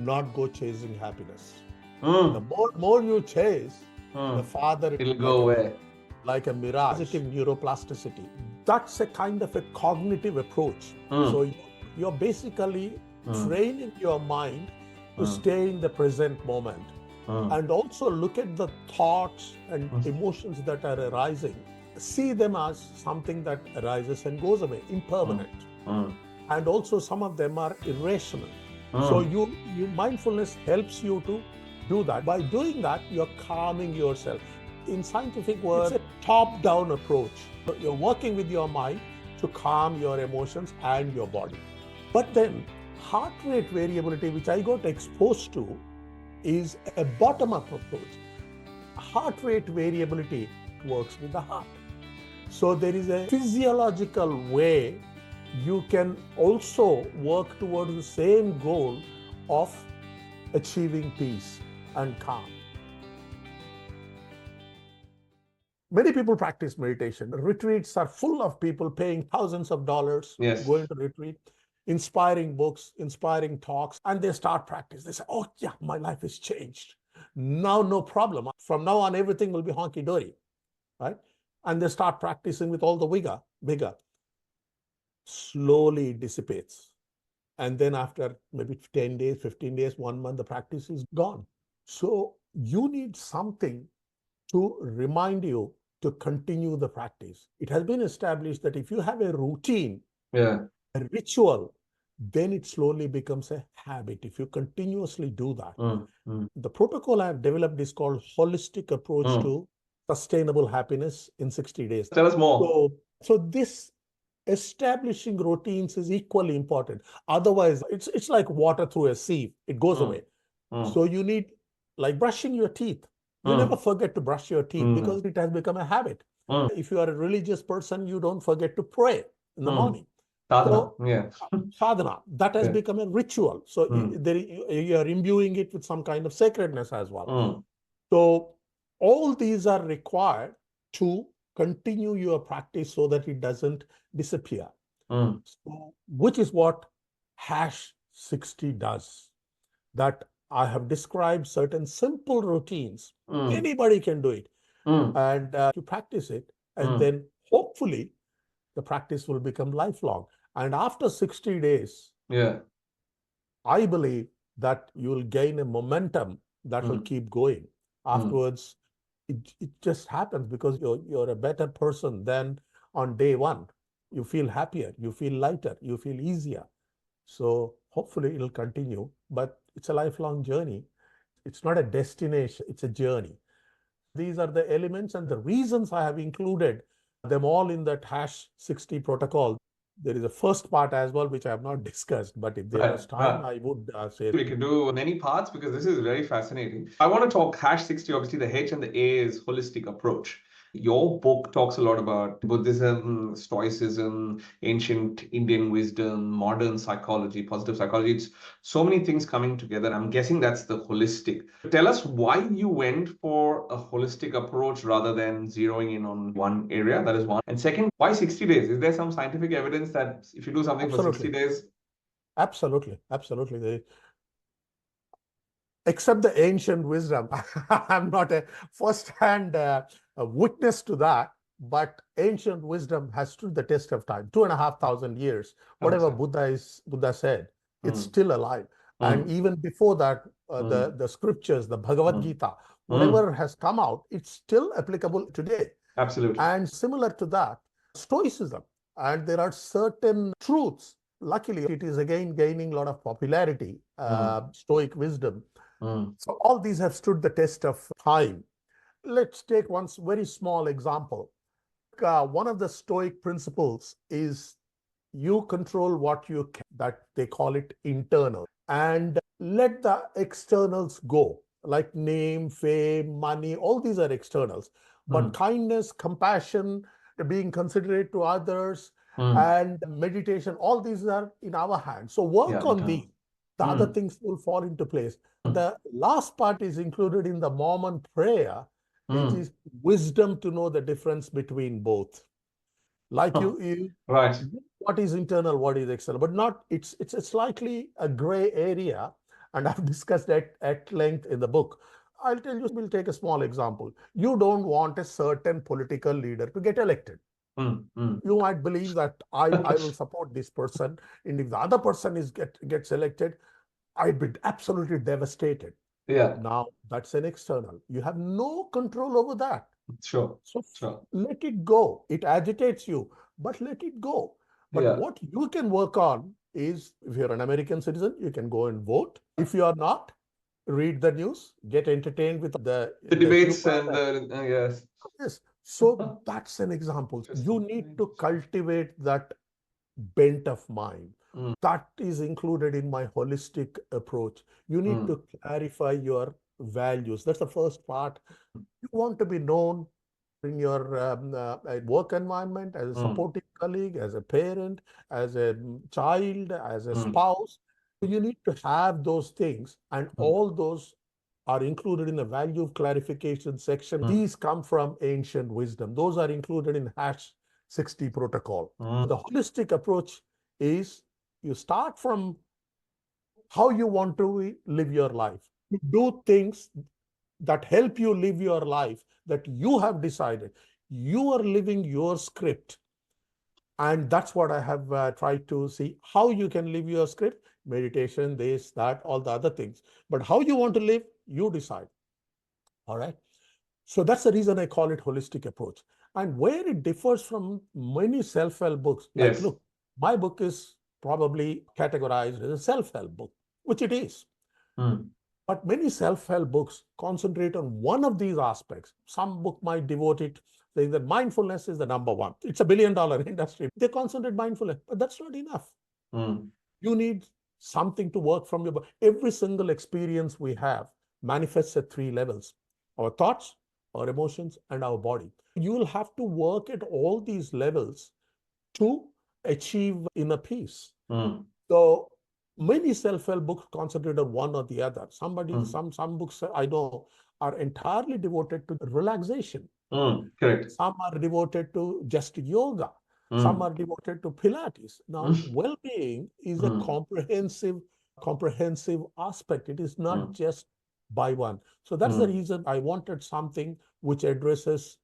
not go chasing happiness. The Mm. more you chase, the Mm. farther It'll go away. like a mirage. Positive neuroplasticity. That's a kind of a cognitive approach. Mm. So you're basically training your mind to stay in the present moment and also look at the thoughts and emotions that are arising. See them as something that arises and goes away, impermanent. And also some of them are irrational. So you mindfulness helps you to do that. By doing that, you're calming yourself. In scientific words, it's a top-down approach. You're working with your mind to calm your emotions and your body. But then heart rate variability, which I got exposed to, is a bottom-up approach. Heart rate variability works with the heart. So there is a physiological way you can also work towards the same goal of achieving peace and calm. Many people practice meditation. Retreats are full of people paying thousands of dollars, going to retreat, inspiring books, inspiring talks, and they start practice. They say, oh yeah, my life has changed. Now, no problem. From now on, everything will be honky-dory, right? And they start practicing with all the vigor. Slowly it dissipates. And then after maybe 10 days, 15 days, 1 month, the practice is gone. So you need something to remind you to continue the practice. It has been established that if you have a routine, a ritual, then it slowly becomes a habit if you continuously do that. The protocol I have developed is called holistic approach to sustainable happiness in 60 days. Tell us more. So this establishing routines is equally important. Otherwise, it's like water through a sieve. It goes away. So you need, like brushing your teeth. You never forget to brush your teeth because it has become a habit. If you are a religious person, you don't forget to pray in the morning. Sadhana, sadhana, that has become a ritual. So you are imbuing it with some kind of sacredness as well. So all these are required to continue your practice so that it doesn't disappear. So, which is what hash 60 does. That I have described certain simple routines. Anybody can do it. And you practice it, and then hopefully the practice will become lifelong. And after 60 days, I believe that you will gain a momentum that will keep going. Afterwards, it just happens because you're a better person than on day one. You feel happier, you feel lighter, you feel easier. So hopefully it'll continue, but it's a lifelong journey. It's not a destination, it's a journey. These are the elements and the reasons I have included them all in that hash 60 protocol. There is a first part as well, which I have not discussed, but if there was time, I would say. We can do many parts because this is very fascinating. I want to talk hash 60, obviously the H and the A is holistic approach. Your book talks a lot about Buddhism, Stoicism, ancient Indian wisdom, modern psychology, positive psychology. It's so many things coming together. I'm guessing that's the holistic. Tell us why you went for a holistic approach rather than zeroing in on one area. That is one. And second, why 60 days? Is there some scientific evidence that if you do something for 60 days? Absolutely. Except the ancient wisdom. I'm not a first-hand witness to that, but ancient wisdom has stood the test of time. 2,500 years. Whatever Buddha said, it's still alive. And even before that, the scriptures, the Bhagavad Gita, whatever has come out, it's still applicable today. Absolutely. And similar to that, Stoicism. And there are certain truths. Luckily, it is again gaining a lot of popularity, Stoic wisdom. So all these have stood the test of time. Let's take one very small example. One of the Stoic principles is you control what you can, that they call it internal, and let the externals go, like name, fame, money, all these are externals. But kindness, compassion, being considerate to others, and meditation, all these are in our hands. So work on these. The other things will fall into place. The last part is included in the Mormon prayer, which is wisdom to know the difference between both. Like right. What is internal, what is external, but not, it's slightly a gray area. and I've discussed it at length in the book. I'll tell you, we'll take a small example. You don't want a certain political leader to get elected. You might believe that I will support this person, and if the other person gets elected, I'd be absolutely devastated. Yeah. Now, that's an external. You have no control over that. Sure. So Sure. let it go. It agitates you, but let it go. But what you can work on is, if you're an American citizen, you can go and vote. If you are not, read the news, get entertained with the debates humor. and yes. Yes. So that's an example. You need to cultivate that bent of mind. That is included in my holistic approach. You need to clarify your values. That's the first part. You want to be known in your work environment as a supporting colleague, as a parent, as a child, as a spouse. You need to have those things, and all those are included in the value clarification section. These come from ancient wisdom. Those are included in hash 60 protocol. The holistic approach is you start from how you want to live your life. You do things that help you live your life that you have decided. You are living your script. And that's what I have tried to see, how you can live your script, meditation, this, that, all the other things. But how you want to live, you decide. All right. So that's the reason I call it holistic approach. And where it differs from many self-help books, like, look, my book is probably categorized as a self-help book, which it is. But many self-help books concentrate on one of these aspects. Some book might devote it, saying that mindfulness is the number one. It's a billion-dollar industry. They concentrate mindfulness, but that's not enough. You need something to work from your body. Every single experience we have manifests at 3 levels: our thoughts, our emotions, and our body. You will have to work at all these levels to achieve inner peace. So many self-help books concentrate on one or the other. Some books I know are entirely devoted to relaxation. Correct. Some are devoted to just yoga. Some are devoted to Pilates. Now, well-being is a comprehensive aspect. It is not just by one. So that's the reason I wanted something which addresses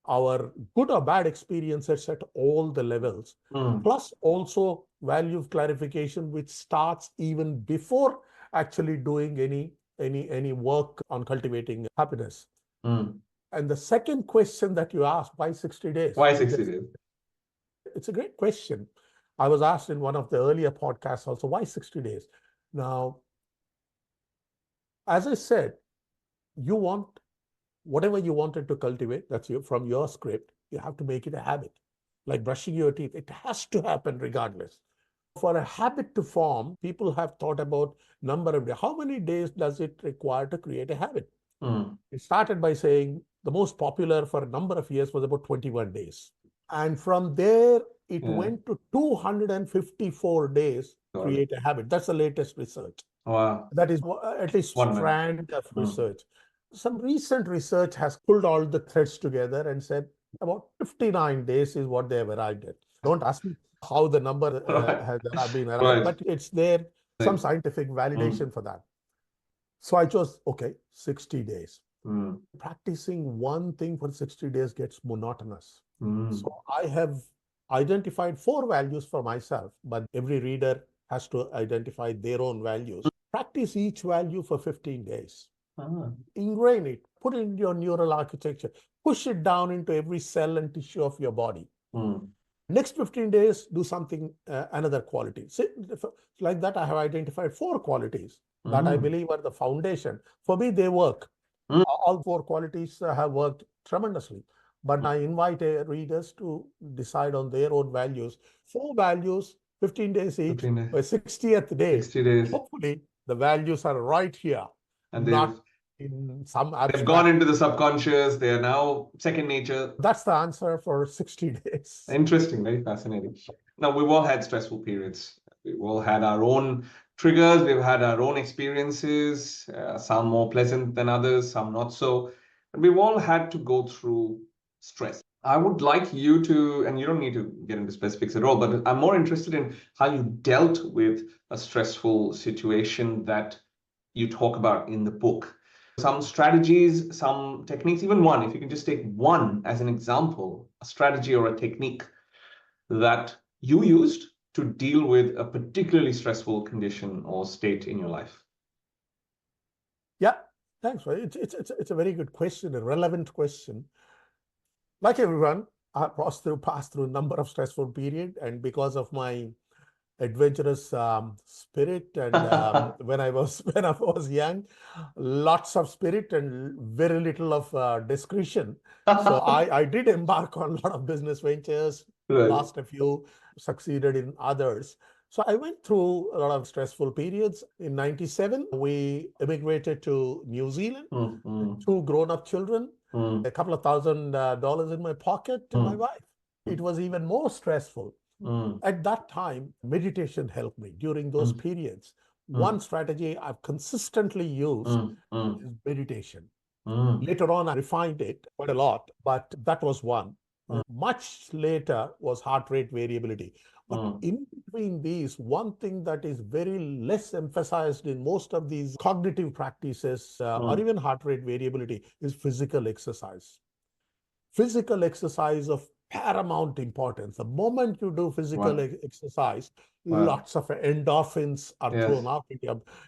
our good or bad experiences at all the levels, plus also value clarification, which starts even before actually doing any work on cultivating happiness. And the second question that you asked, why 60 days? Why 60 days? It's a great question. I was asked in one of the earlier podcasts also, why 60 days? Now, as I said, you want whatever you wanted to cultivate, that's from your script, you have to make it a habit. Like brushing your teeth, it has to happen regardless. For a habit to form, people have thought about number of days. How many days does it require to create a habit? It started by saying the most popular for a number of years was about 21 days. And from there, it went to 254 days to create a habit. That's the latest research. Wow. That is at least strand of research. Some recent research has pulled all the threads together and said about 59 days is what they have arrived at. Don't ask me how the number has been arrived, but it's there, some scientific validation for that. So I chose, okay, 60 days. Practicing one thing for 60 days gets monotonous. So I have identified 4 values for myself, but every reader has to identify their own values. Practice each value for 15 days. Ingrain it, put it in your neural architecture, push it down into every cell and tissue of your body. Next 15 days, do something, another quality. So, like that, I have identified 4 qualities that I believe are the foundation. For me, they work. All 4 qualities have worked tremendously. But I invite readers to decide on their own values. 4 values, 15 days each. By 60th day, 60 days. hopefully the values are right here, and not in some abstract. They've gone into the subconscious. They are now second nature. That's the answer for 60 days. Interesting, very fascinating. Now, we've all had stressful periods. We've all had our own triggers. We've had our own experiences, some more pleasant than others, some not so. But we've all had to go through stress. I would like you to, and you don't need to get into specifics at all, but I'm more interested in how you dealt with a stressful situation that you talk about in the book. Some strategies, some techniques, even one, if you can just take one as an example, a strategy or a technique that you used to deal with a particularly stressful condition or state in your life. Yeah, thanks. It's a very good question, a relevant question. Like everyone, I passed through a number of stressful periods, and because of my adventurous spirit, and when I was young, lots of spirit and very little of discretion. So I did embark on a lot of business ventures, Right. lost a few, succeeded in others. So I went through a lot of stressful periods. In 97, we immigrated to New Zealand, two grown-up children, a couple of $1,000 in my pocket, and my wife. It was even more stressful. At that time, meditation helped me during those periods. One strategy I've consistently used is meditation. Later on, I refined it quite a lot, but that was one. Much later was heart rate variability. But in between these, one thing that is very less emphasized in most of these cognitive practices or even heart rate variability is physical exercise. Physical exercise of paramount importance. The moment you do physical exercise, lots of endorphins are thrown out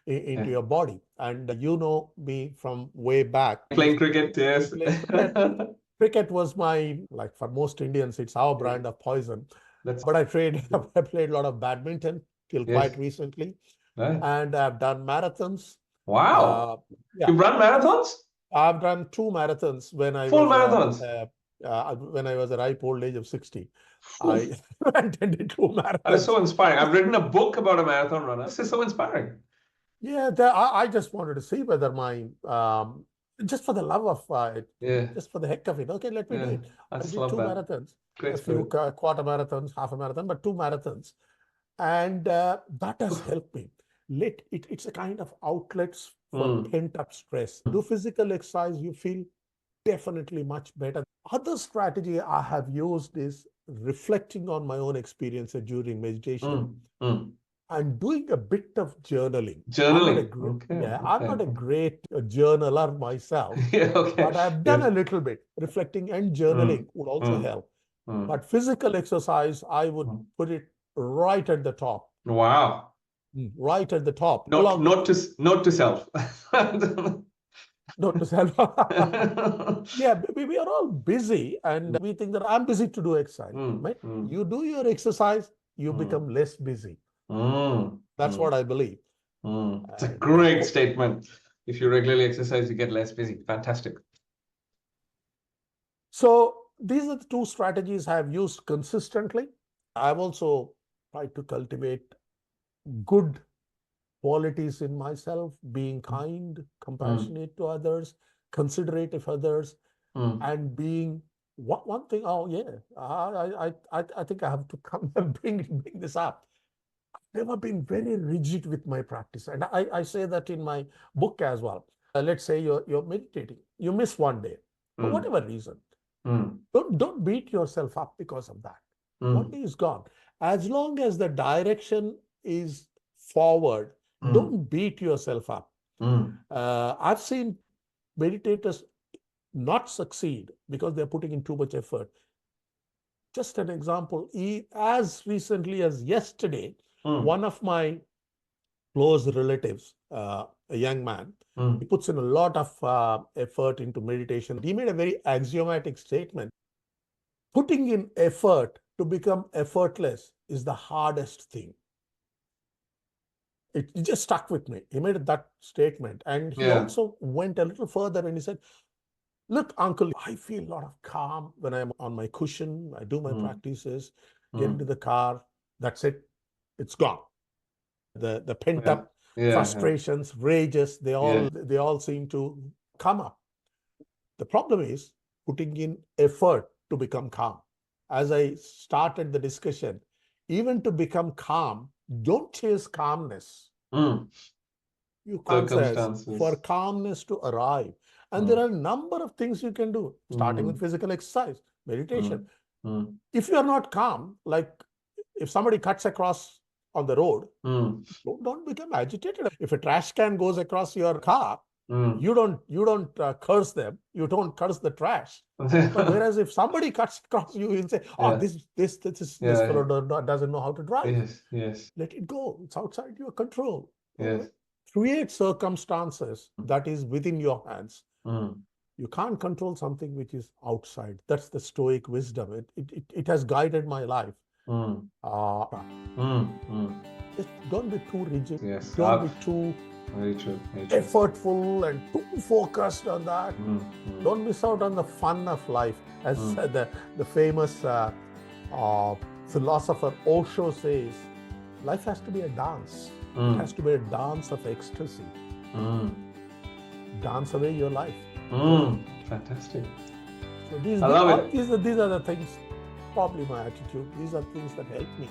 into your body. And you know me from way back. Playing cricket, yes. Playing cricket. Cricket was like for most Indians, it's our brand of poison. But I played a lot of badminton till quite recently. And I've done marathons. Wow. Yeah. You've run marathons? I've done 2 marathons when I Full was marathons? when I was a ripe old age of 60. I attended 2 marathons. That is so inspiring. I've written a book about a marathon runner. This is so inspiring. Yeah, I just wanted to see whether my just for the love of it, just for the heck of it. Okay, let me do it. I did 2 marathons, a few quarter marathons, half a marathon, but 2 marathons, and that has helped me. It's a kind of outlets for pent-up stress. Do physical exercise, you feel definitely much better. Other strategy I have used is reflecting on my own experiences during meditation and doing a bit of journaling. I'm not a great journaler myself, but I've done a little bit. Reflecting and journaling would also help. But physical exercise, I would put it right at the top. Wow. Right at the top. Note to self. Note to self. Yeah, we are all busy and we think that I'm busy to do exercise. Right? You do your exercise, you become less busy. That's what I believe. It's a great statement. If you regularly exercise, you get less busy. Fantastic. So these are the 2 strategies I have used consistently. I've also tried to cultivate good qualities in myself, being kind, compassionate to others, considerate of others, and being one thing. Oh yeah, I think I have to come and bring this up. I've never been very rigid with my practice, and I say that in my book as well. Let's say you're meditating, you miss one day for whatever reason. Don't beat yourself up because of that. One day is gone. As long as the direction is forward, don't beat yourself up. I've seen meditators not succeed because they're putting in too much effort. Just an example, as recently as yesterday, one of my close relatives, a young man, he puts in a lot of effort into meditation. He made a very axiomatic statement. Putting in effort to become effortless is the hardest thing. It just stuck with me. He made that statement. And he also went a little further and he said, look, uncle, I feel a lot of calm when I'm on my cushion. I do my practices, get into the car. That's it. It's gone. The pent up frustrations, rages, they all seem to come up. The problem is putting in effort to become calm. As I started the discussion, even to become calm, don't chase calmness. You conscious for calmness to arrive. And there are a number of things you can do, starting with physical exercise, meditation. If you are not calm, like if somebody cuts across on the road, don't become agitated. If a trash can goes across your car, you don't curse them. You don't curse the trash. But whereas if somebody cuts across you, you'll say, "Oh, this fellow doesn't know how to drive." Yes. Let it go. It's outside your control. Yes. Create circumstances that is within your hands. You can't control something which is outside. That's the Stoic wisdom. It has guided my life. Just don't be too rigid. Yes. Don't be too very true. effortful and too focused on that. Don't miss out on the fun of life. As the famous philosopher Osho says, life has to be a dance. It has to be a dance of ecstasy. Dance away your life. Fantastic. So these are the things, probably my attitude. These are things that help me.